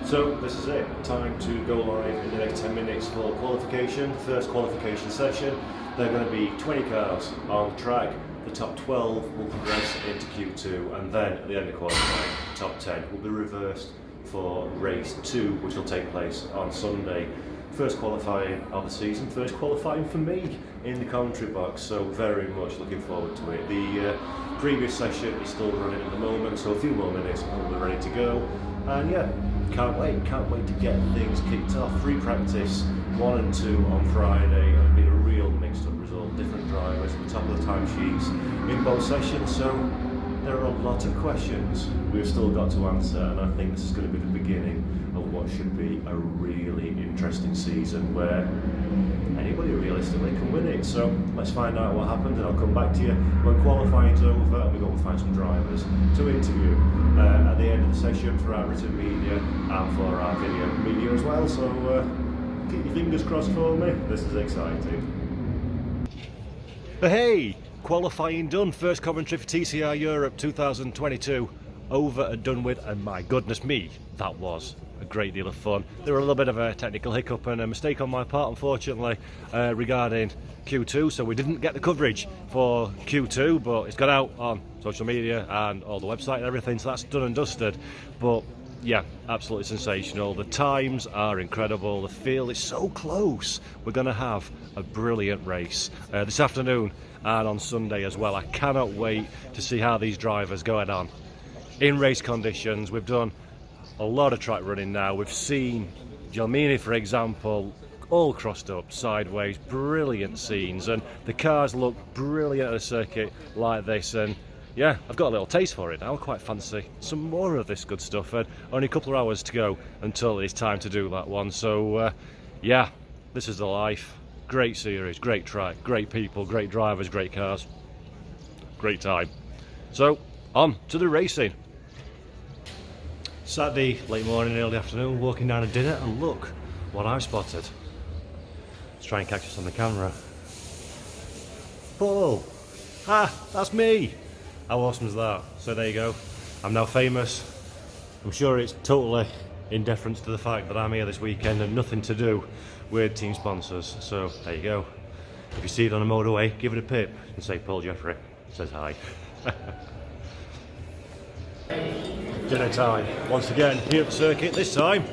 So this is it, time to go live in the next 10 minutes for qualification, first qualification session. There are going to be 20 cars on track, the top 12 will progress into Q2, and then at the end of qualifying, the top 10 will be reversed for race 2, which will take place on Sunday. First qualifying of the season, first qualifying for me in the commentary box, so very much looking forward to it. The previous session is still running at the moment, so a few more minutes and we'll be ready to go. And yeah, can't wait to get things kicked off. Free practice 1 and 2 on Friday, and it's been a real mixed up result, different drivers at the top of the timesheets in both sessions, so there are a lot of questions we've still got to answer, and I think this is going to be the beginning of what should be a really interesting season where anybody realistically can win it. So let's find out what happened, and I'll come back to you when qualifying's over and we go and find some drivers to interview at the end of the session for our written media and for our video media as well. So keep your fingers crossed for me, this is exciting. But hey, qualifying done, first commentary for TCR Europe 2022 over and done with, and my goodness me, that was a great deal of fun. There were a little bit of a technical hiccup and a mistake on my part, unfortunately, regarding Q2, so we didn't get the coverage for Q2, but it's got out on social media and all the website and everything, so that's done and dusted. But yeah, absolutely sensational. The times are incredible, the field is so close. We're going to have a brilliant race this afternoon and on Sunday as well. I cannot wait to see how these drivers go on in race conditions. We've done a lot of track running now. We've seen Gelmini, for example, all crossed up sideways, brilliant scenes, and the cars look brilliant at a circuit like this. And yeah, I've got a little taste for it now. I quite fancy some more of this good stuff, and only a couple of hours to go until it's time to do that one. So yeah, this is the life. Great series, great track, great people, great drivers, great cars, great time. So on to the racing. Saturday, late morning, early afternoon, walking down to dinner, and look what I've spotted. Let's try and catch us on the camera. Paul! Ah, that's me! How awesome is that? So there you go. I'm now famous. I'm sure it's totally in deference to the fact that I'm here this weekend and nothing to do with team sponsors. So there you go. If you see it on a motorway, give it a pip and say Paul Jeffrey says hi. Dinner time, once again here at the circuit, this time.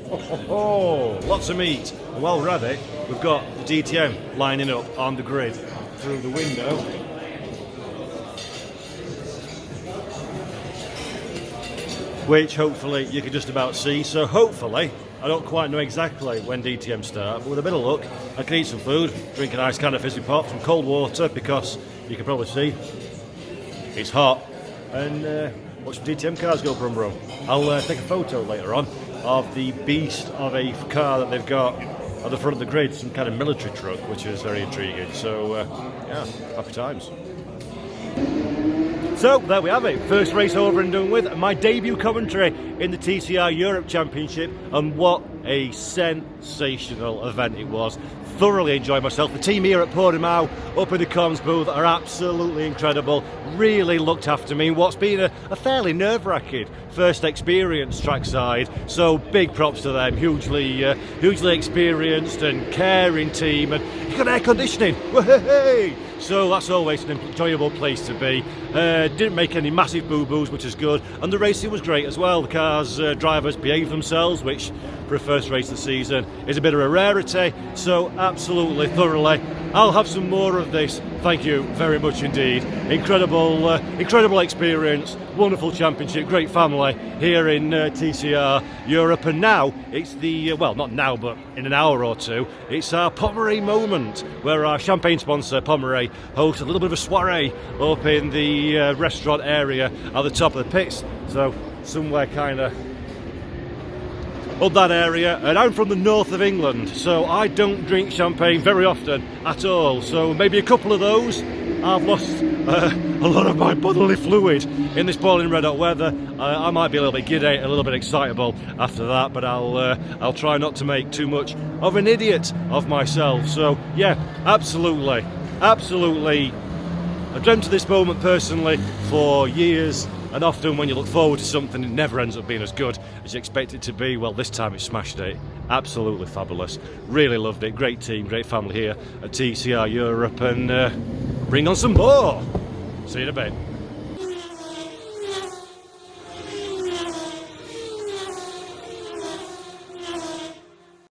Lots of meat. And while we're at it, we've got the DTM lining up on the grid through the window. Which hopefully you can just about see. So hopefully, I don't quite know exactly when DTM start, but with a bit of luck, I can eat some food, drink a nice can of fizzy pop, some cold water, because you can probably see it's hot. And watch some DTM cars go brum brum. I'll take a photo later on of the beast of a car that they've got at the front of the grid, some kind of military truck, which is very intriguing. So yeah, happy times. So there we have it, first race over and done with, my debut commentary in the TCR Europe Championship, and what a sensational event it was. Thoroughly enjoyed myself. The team here at Portimao up in the comms booth are absolutely incredible, really looked after me in what's been a fairly nerve-wracking first experience trackside, so big props to them. Hugely experienced and caring team, and you've got air conditioning. Hey! So that's always an enjoyable place to be. Didn't make any massive boo-boos, which is good, and the racing was great as well. The cars, drivers behaved themselves, which for a first race of the season is a bit of a rarity. So absolutely, thoroughly, I'll have some more of this. Thank you very much indeed. Incredible experience, wonderful championship, great family here in TCR Europe. And now it's the, well, not now, but in an hour or two, it's our Pommery moment, where our champagne sponsor, Pommery, hosts a little bit of a soiree up in the restaurant area at the top of the pits. So somewhere kind of up that area, and I'm from the north of England, so I don't drink champagne very often at all, so maybe a couple of those. I've lost a lot of my bodily fluid in this boiling red hot weather. I might be a little bit giddy, a little bit excitable after that, but I'll try not to make too much of an idiot of myself. So yeah, absolutely, I dreamt of this moment personally for years, And often when you look forward to something, it never ends up being as good as you expect it to be. Well, this time it smashed it. Absolutely fabulous. Really loved it. Great team, great family here at TCR Europe, and bring on some more. See you in a bit.